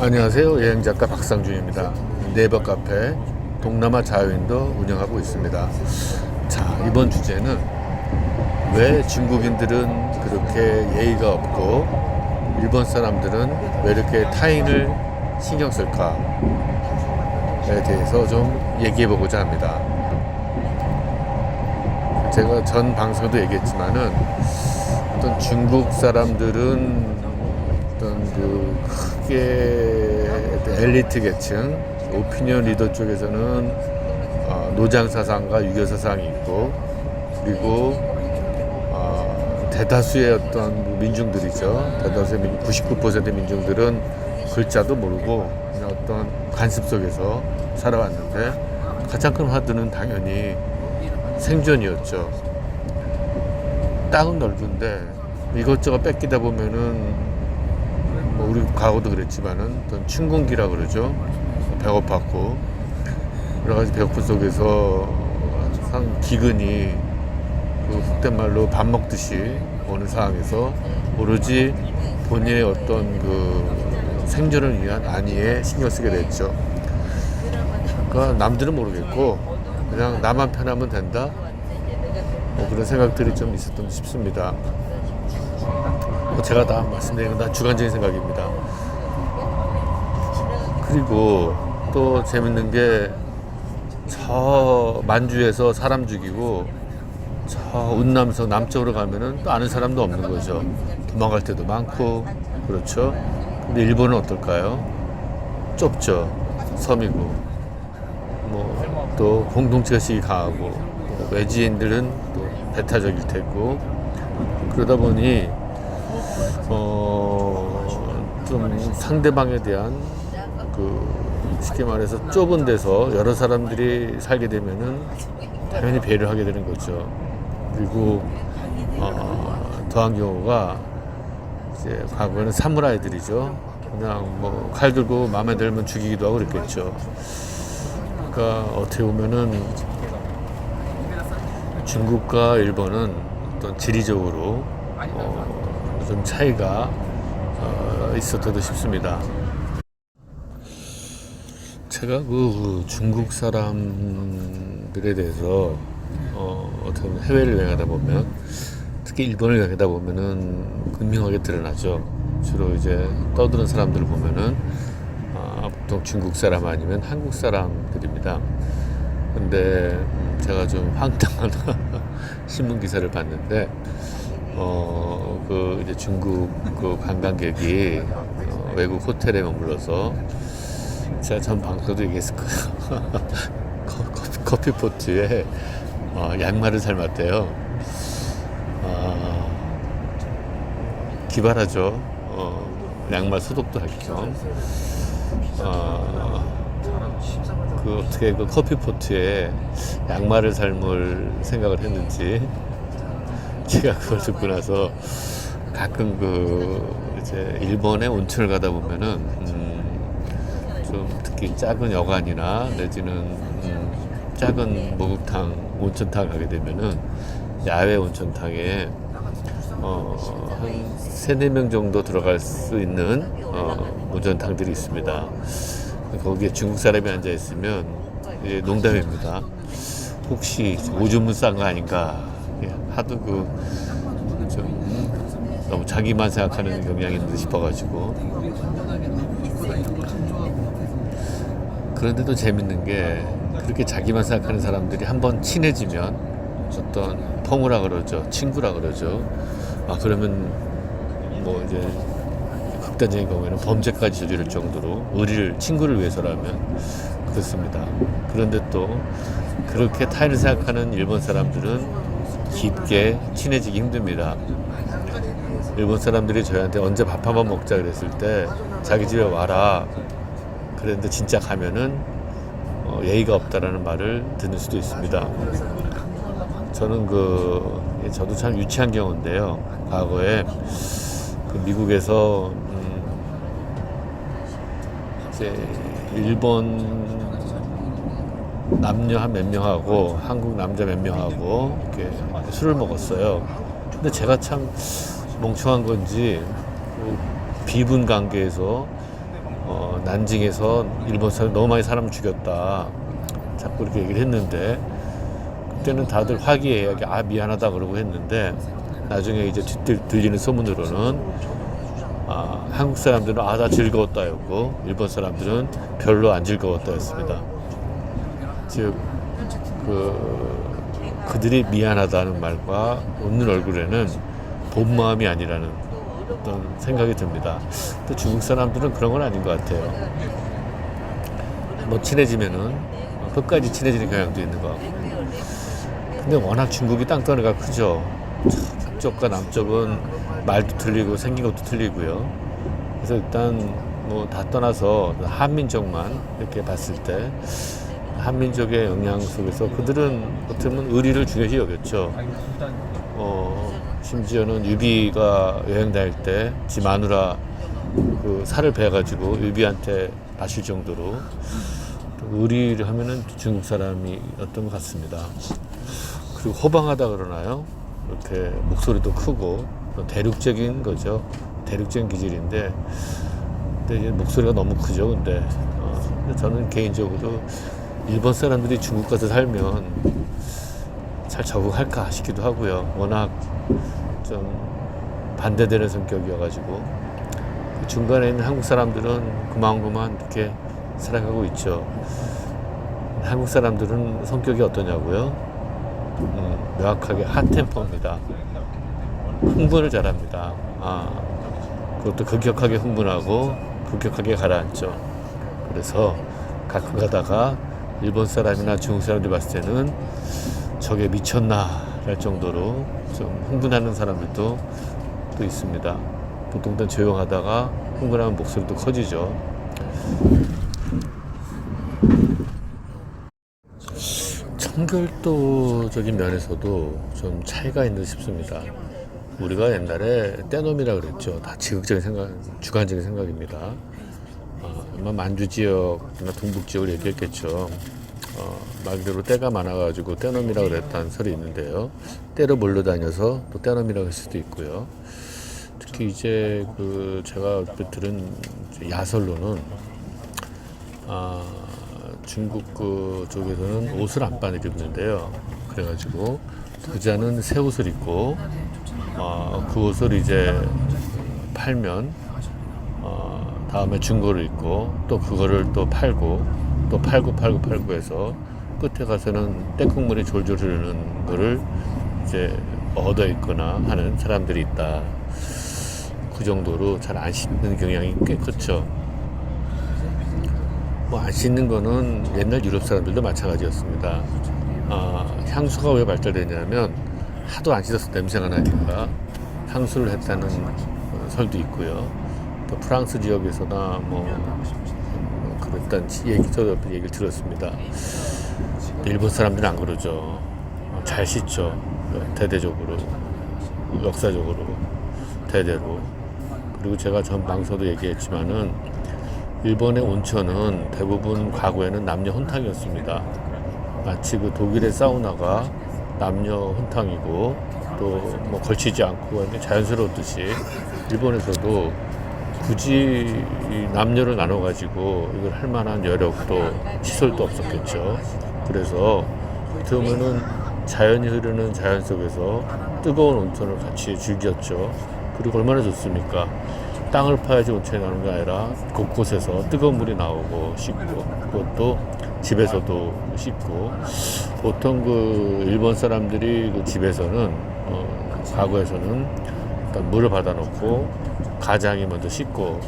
안녕하세요. 여행작가 박상준입니다. 네이버 카페 동남아 자유인도 운영하고 있습니다. 자, 이번 주제는 왜 중국인들은 그렇게 예의가 없고 일본 사람들은 왜 이렇게 타인을 신경 쓸까에 대해서 좀 얘기해 보고자 합니다. 제가 전 방송에도 얘기했지만은 어떤 중국 사람들은 어떤 그 크게 엘리트 계층, 오피니언 리더 쪽에서는 노장 사상과 유교 사상이 있고, 그리고 대다수의 어떤 민중들이죠. 대다수의 99%의 민중들은 글자도 모르고 그냥 어떤 관습 속에서 살아왔는데, 가장 큰 화두는 당연히 생존이었죠. 땅은 넓은데 이것저것 뺏기다 보면은 뭐 우리 과거도 그랬지만은 어떤 춘궁기라 그러죠. 배고팠고 여러 가지 배고픔 속에서 항상 기근이 그 속된 말로 밥 먹듯이 오는 상황에서 오로지 본인의 어떤 그 생존을 위한 안위에 신경 쓰게 됐죠. 그러니까 남들은 모르겠고 그냥 나만 편하면 된다. 뭐 그런 생각들이 좀 있었던 듯 싶습니다. 제가 다 말씀드리는 건 다 주관적인 생각입니다. 그리고 또 재밌는 게 저 만주에서 사람 죽이고 저 운남성 남쪽으로 가면은 또 아는 사람도 없는 거죠. 도망갈 때도 많고 그렇죠. 근데 일본은 어떨까요? 좁죠. 섬이고 뭐 또 공동체의식이 강하고 또 외지인들은 또 배타적일 테고 그러다 보니 좀 상대방에 대한 쉽게 말해서 좁은 데서 여러 사람들이 살게 되면은 당연히 배려를 하게 되는 거죠. 그리고 더한 경우가 이제 과거에는 사무라이들이죠. 그냥 뭐 칼 들고 마음에 들면 죽이기도 하고 그랬겠죠. 그러니까 어떻게 보면은 중국과 일본은 어떤 지리적으로 좀 차이가 있었던 듯 싶습니다. 제가 그 중국 사람들에 대해서 어떤 해외를 여행하다 보면 특히 일본을 여행하다 보면은 분명하게 드러나죠. 주로 이제 떠드는 사람들을 보면은 보통 중국 사람 아니면 한국 사람들입니다. 근데 제가 좀 황당한 신문 기사를 봤는데 그 이제 중국 그 관광객이 외국 호텔에 머물러서 제가 전 방송도 얘기했을 거예요. 커피포트에 양말을 삶았대요. 기발하죠. 양말 소독도 할 겸. 그 어떻게 그 커피포트에 양말을 삶을 생각을 했는지 제가 그걸 듣고 나서 가끔 그 이제 일본에 온천을 가다 보면은 좀 특히 작은 여관이나 내지는 작은 목욕탕 온천탕 가게 되면은 야외 온천탕에 한 3-4명 정도 들어갈 수 있는 온천탕들이 있습니다. 거기에 중국 사람이 앉아 있으면 이제 농담입니다. 혹시 오줌을 싼 거 아닌가? 하도 좀 너무 자기만 생각하는 경향이 있는데 싶어가지고. 그런데도 재밌는 게 그렇게 자기만 생각하는 사람들이 한번 친해지면 어떤 펑우라 그러죠. 친구라 그러죠. 그러면 뭐 이제 극단적인 경우에는 범죄까지 저지를 정도로 친구를 위해서라면 그렇습니다. 그런데 또 그렇게 타인을 생각하는 일본 사람들은 깊게 친해지기 힘듭니다. 일본 사람들이 저희한테 언제 밥 한번 먹자 그랬을 때 자기 집에 와라 그랬는데 진짜 가면은 예의가 없다라는 말을 듣는 수도 있습니다. 저는 저도 참 유치한 경우인데요. 과거에 그 미국에서 이제 일본 남녀 한 몇 명하고 한국 남자 몇 명하고 이렇게 술을 먹었어요. 근데 제가 참 멍청한 건지 비분 관계에서 난징에서 일본 사람 너무 많이 사람 죽였다. 자꾸 이렇게 얘기를 했는데 그때는 다들 화기애애하게 미안하다 그러고 했는데 나중에 이제 들리는 소문으로는 한국 사람들은 다 즐거웠다였고 일본 사람들은 별로 안 즐거웠다였습니다. 즉 그들이 미안하다는 말과 웃는 얼굴에는 본 마음이 아니라는 어떤 생각이 듭니다. 또 중국 사람들은 그런 건 아닌 것 같아요. 뭐 친해지면은 끝까지 친해지는 경향도 있는 것 같고. 근데 워낙 중국이 땅덩어리가 크죠. 북쪽과 남쪽은 말도 틀리고 생긴 것도 틀리고요. 그래서 일단 뭐 다 떠나서 한민족만 이렇게 봤을 때 한민족의 영향 속에서 그들은 어떻게 보면 의리를 중요시 여겼죠. 심지어는 유비가 여행 다닐 때 지 마누라 그 살을 베어가지고 유비한테 마실 정도로 의리를 하면은 중국 사람이었던 것 같습니다. 그리고 호방하다 그러나요? 이렇게 목소리도 크고 대륙적인 거죠. 대륙적인 기질인데, 근데 이제 목소리가 너무 크죠. 근데 저는 개인적으로 일본 사람들이 중국 가서 살면 잘 적응할까 싶기도 하고요. 워낙 좀 반대되는 성격이어가지고 그 중간에 있는 한국 사람들은 그만 이렇게 살아가고 있죠. 한국 사람들은 성격이 어떠냐고요? 명확하게 핫템퍼입니다. 흥분을 잘합니다. 그것도 급격하게 흥분하고 급격하게 가라앉죠. 그래서 가끔 가다가 일본 사람이나 중국 사람들이 봤을 때는 저게 미쳤나 할 정도로 좀 흥분하는 사람들도 또 있습니다. 보통 다 조용하다가 흥분하면 목소리도 커지죠. 청결도적인 면에서도 좀 차이가 있는 듯 싶습니다. 우리가 옛날에 떼놈이라 그랬죠. 다 지극적인 생각, 주관적인 생각입니다. 아마 만주 지역이나 동북 지역을 얘기했겠죠. 말 그대로 때가 많아가지고 떼놈이라 그랬다는 설이 있는데요. 때로 몰려다녀서 또 떼놈이라고 할 수도 있고요. 특히 이제 제가 얼핏 들은 야설로는 중국 쪽에서는 옷을 안반을 입는데요. 그래가지고 부자는 새 옷을 입고 그 옷을 이제 팔면 다음에 중고를 입고 또 그거를 또 팔고 또 팔고 해서 끝에 가서는 떼국물이 졸졸 흐르는 거를 이제 얻어 입거나 하는 사람들이 있다. 그 정도로 잘 안 씻는 경향이 꽤 컸죠. 뭐 안 씻는 거는 옛날 유럽 사람들도 마찬가지였습니다. 향수가 왜 발달되냐면 하도 안 씻어서 냄새가 나니까 향수를 했다는 설도 있고요. 또 프랑스 지역에서나 그랬다는 얘기를 들었습니다. 일본 사람들은 안 그러죠. 잘 씻죠. 대대적으로, 역사적으로, 대대로. 그리고 제가 전 방송도 얘기했지만은 일본의 온천은 대부분 과거에는 남녀 혼탕이었습니다. 마치 독일의 사우나가 남녀 혼탕이고 또 걸치지 않고 자연스러웠듯이 일본에서도 굳이 남녀를 나눠가지고 이걸 할 만한 여력도 시설도 없었겠죠. 그래서 어떻게 보면은 자연이 흐르는 자연 속에서 뜨거운 온천을 같이 즐겼죠. 그리고 얼마나 좋습니까? 땅을 파야지 온천이 나오는 게 아니라 곳곳에서 뜨거운 물이 나오고 씻고 그것도 집에서도 씻고 보통 일본 사람들이 집에서는 과거에서는 일단 물을 받아놓고 가장이 먼저 씻고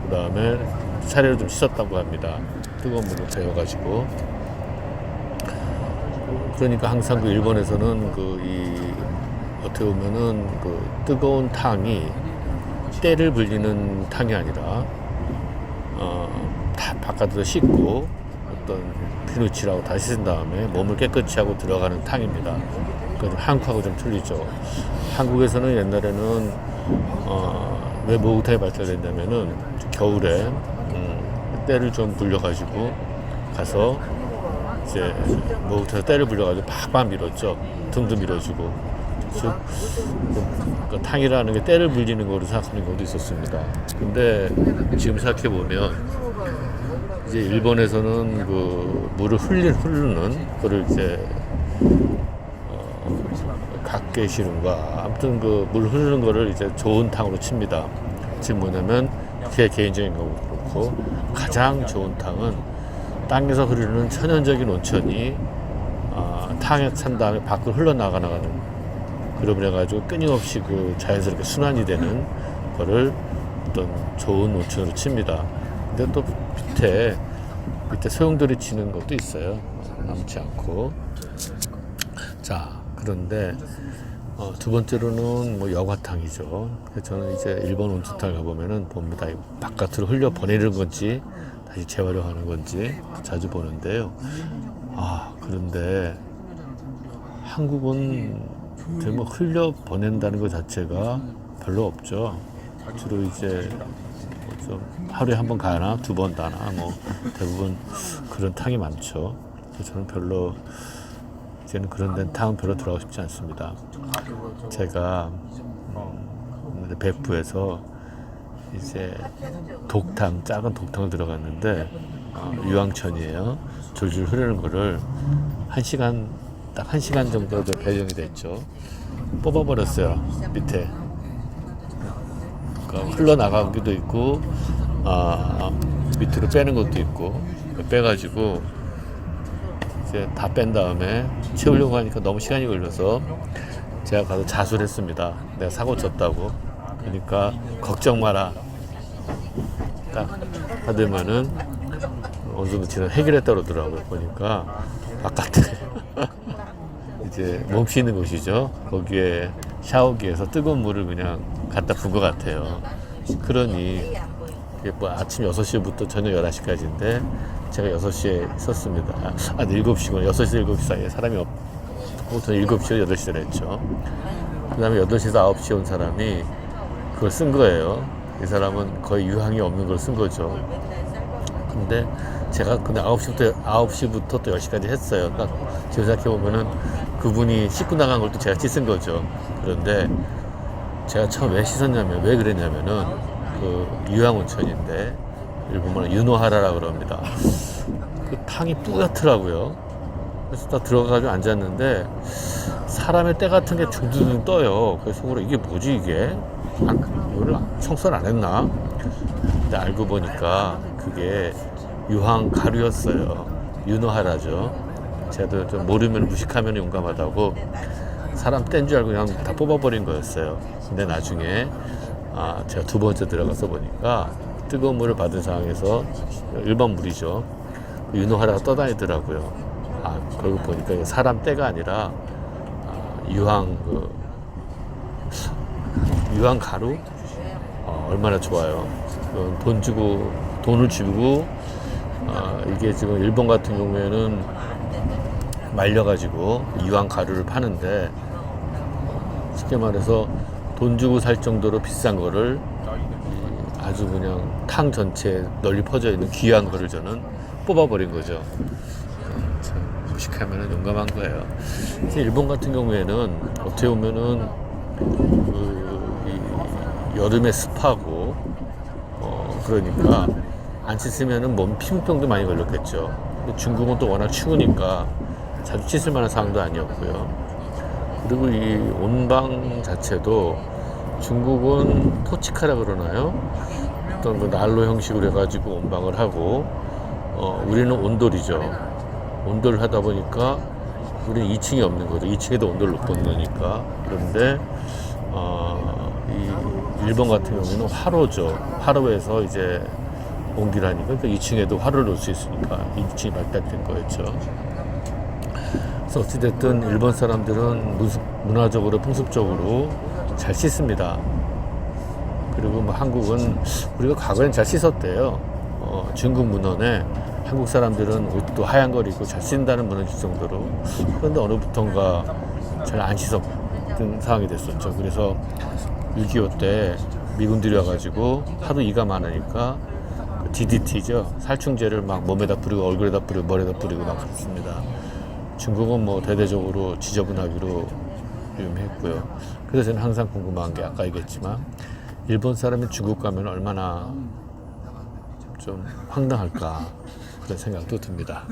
그 다음에 차례를 좀 씻었다고 합니다. 뜨거운 물로 데워가지고. 그러니까 항상 일본에서는 어떻게 보면은 뜨거운 탕이 때를 불리는 탕이 아니라 다 바깥으로 씻고 어떤 비누칠하고 다 씻은 다음에 몸을 깨끗이 하고 들어가는 탕입니다. 그래서 한국하고 좀 틀리죠. 한국에서는 옛날에는 왜 목욕탕이 발달됐냐면은 겨울에 때를 좀 불려가지고 가서 이제 목욕탕에서 때를 불려가지고 팍팍 밀었죠. 등도 밀어주고. 즉 탕이라는 게 때를 불리는 거로 생각하는 경우도 있었습니다. 근데 지금 생각해 보면 이제 일본에서는 그 물을 흐르는 거를 이제 각계시름과 아무튼 그 물 흐르는 거를 이제 좋은 탕으로 칩니다. 지금 뭐냐면 제 개인적인 거고 그렇고 가장 좋은 탕은 땅에서 흐르는 천연적인 온천이 탕에 찬 다음에 밖으로 흘러나가는 그러면 해가지고 끊임없이 그 자연스럽게 순환이 되는 거를 어떤 좋은 온천으로 칩니다. 근데 또 밑에 소용돌이 치는 것도 있어요. 남지 않고. 자, 그런데 두 번째로는 뭐 여과탕이죠. 그래서 저는 이제 일본 온천탕 가보면은 봅니다. 바깥으로 흘려 보내는 건지 다시 재활용하는 건지 자주 보는데요. 그런데 한국은 뭐 흘려 보낸다는 것 자체가 별로 없죠. 주로 이제 좀 하루에 한 번 가나 두 번 가나 뭐 대부분 그런 탕이 많죠. 그래서 저는 별로 이제는 그런 데는 탕은 별로 들어가고 싶지 않습니다. 제가 백부에서 이제 독탕, 작은 독탕을 들어갔는데 유황천이에요. 줄줄 흐르는 거를 딱 1시간 정도 배정이 됐죠. 뽑아버렸어요. 밑에 그러니까 흘러나가기도 있고 밑으로 빼는 것도 있고 빼가지고 이제 다 뺀 다음에 채우려고 하니까 너무 시간이 걸려서 제가 가서 자수를 했습니다. 내가 사고 쳤다고. 그러니까 걱정 마라 딱 하더만은 어느 정도 지나 해결했다 그러더라고요. 보니까 바깥에 이제 몸쉬는 곳이죠. 거기에 샤워기에서 뜨거운 물을 그냥 갖다 분 것 같아요. 그러니 뭐 아침 6시부터 저녁 11시까지인데 제가 6시에 있었습니다. 7시구나. 6시 7시 사이에 사람이 없고 저는 7시에서 8시를 했죠. 그 다음에 8시에서 9시에 온 사람이 그걸 쓴 거예요. 이 사람은 거의 유황이 없는 걸 쓴 거죠. 근데 제가 9시부터 또 10시까지 했어요. 그러니까 지금 생각해보면은 그분이 씻고 나간 걸 또 제가 씻은 거죠. 그런데 제가 처음 왜 씻었냐면, 왜 그랬냐면은 그 유황온천인데 일본말로 유노하라라고 그럽니다. 그 탕이 뿌옇더라고요. 그래서 딱 들어가가지고 앉았는데 사람의 때 같은 게 둥둥 떠요. 그래서 속으로 이게 뭐지 이게? 이걸 청소를 안 했나? 근데 알고 보니까 그게 유황 가루였어요. 유노하라죠. 제가 좀 모르면 무식하면 용감하다고 사람 뗀 줄 알고 그냥 다 뽑아버린 거였어요. 근데 나중에 제가 두 번째 들어가서 보니까 뜨거운 물을 받은 상황에서 일반 물이죠. 유노하라가 떠다니더라고요. 그러고 보니까 사람 때가 아니라 유황 가루? 얼마나 좋아요. 돈을 주고 이게 지금 일본 같은 경우에는 말려가지고 유황 가루를 파는데 쉽게 말해서 돈 주고 살 정도로 비싼 거를 아주 그냥 탕 전체에 널리 퍼져 있는 귀한 거를 저는 뽑아버린 거죠. 무식하면 용감한 거예요. 일본 같은 경우에는 어떻게 보면은 여름에 습하고 그러니까 안 씻으면은 몸 피부병도 많이 걸렸겠죠. 근데 중국은 또 워낙 추우니까 자주 씻을 만한 상황도 아니었고요. 그리고 이 온방 자체도 중국은 토치카라 그러나요? 어떤 그 난로 형식으로 해가지고 온방을 하고 우리는 온돌이죠. 온돌을 하다 보니까 우리는 2층이 없는 거죠. 2층에도 온돌을 못 놓으니까. 그런데 이 일본 같은 경우는 화로죠. 화로에서 이제 온기를 하니까 그러니까 2층에도 화로를 놓을 수 있으니까 2층이 발달된 거였죠. 그래서 어찌됐든 일본 사람들은 문화적으로 풍습적으로 잘 씻습니다. 그리고 뭐 한국은 우리가 과거엔 잘 씻었대요. 중국 문헌에 한국 사람들은 옷도 하얀 걸 입고 잘 씻는다는 문헌이 있을 정도로. 그런데 어느부턴가 잘 안 씻었던 상황이 됐었죠. 그래서 6.25 때 미군들이 와가지고 하도 이가 많으니까 DDT죠. 살충제를 막 몸에다 뿌리고 얼굴에다 뿌리고 머리에다 뿌리고 막 그랬습니다. 중국은 뭐 대대적으로 지저분하기로 유명했고요. 그래서 저는 항상 궁금한 게 아까 얘기했지만 일본 사람이 중국 가면 얼마나 좀 황당할까 그런 생각도 듭니다.